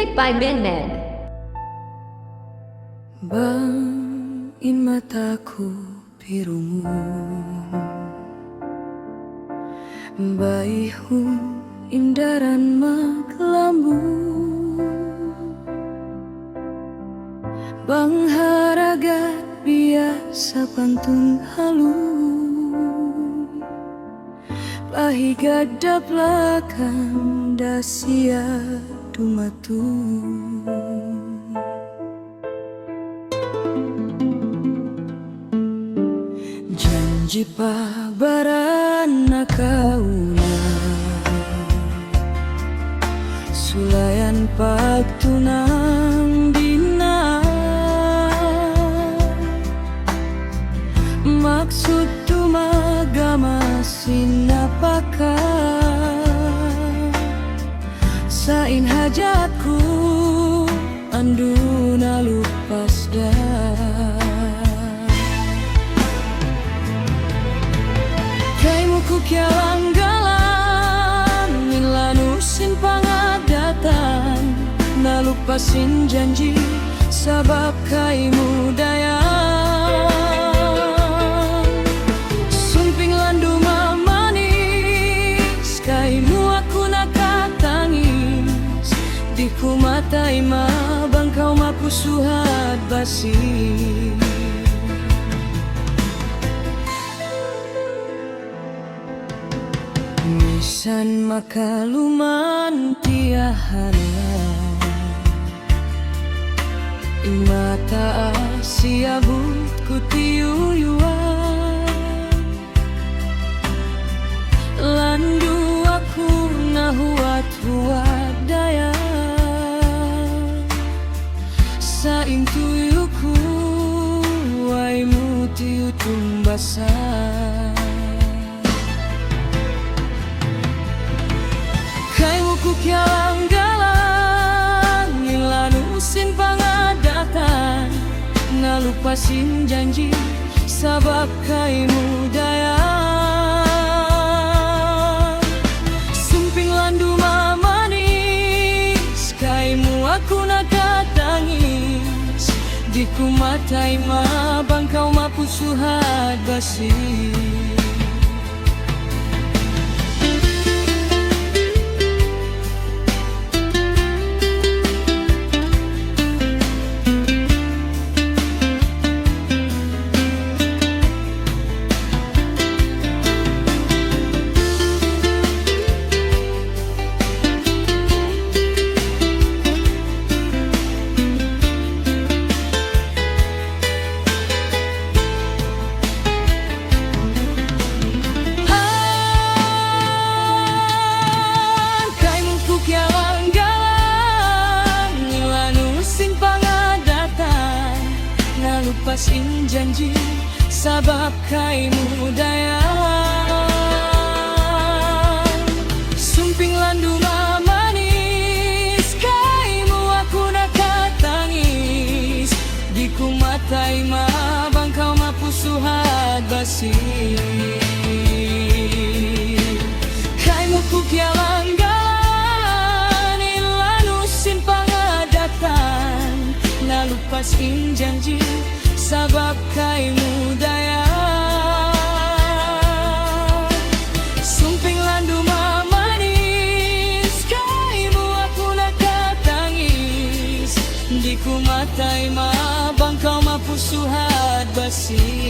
Music by Min. Bangin mataku birumu, baihu indaran maglambu, bang haragat biasa pantun halu, pahiga belakang dasia dumatu. Janji pabarana kauna, sulayan pagtunang dina, maksud tumagama sinapaka, sain hajatku anduna lupas dah. Kaimuku kialang galang, lanusin pangadatan, nalupasin janji, sabab kaimu dayang. Sumping landu mamanis, kaimu aku nakatangis, diku matai ma bangkau mapu suhat basi. Misan makaluman tiahana, mata siabut ku tiuyuan, landu aku nahuat-huat daya, saing tuyuku waimu tiu tumbasan. Kaimuku kialang galang, lanusin pangadatan, nalupasin janji, sabab kaimu dayang. Sumping landu mamanis, kaimu aku nakatangis, diku matai ma bangkau mapu suhat basi. Lupasin janji, sabab kaimu dayang. Sumping landu mamanis, kaimu aku nakatangis, diku matai ma bangkau mapu suhat basi. Kaimu ku kialang galang, lanusin pangadatan, nalupasin janji, sabab kaimu dayang. Sumping landu mamanis, kaimu aku nakatangis, diku matai ma bangkau mapu suhat basi.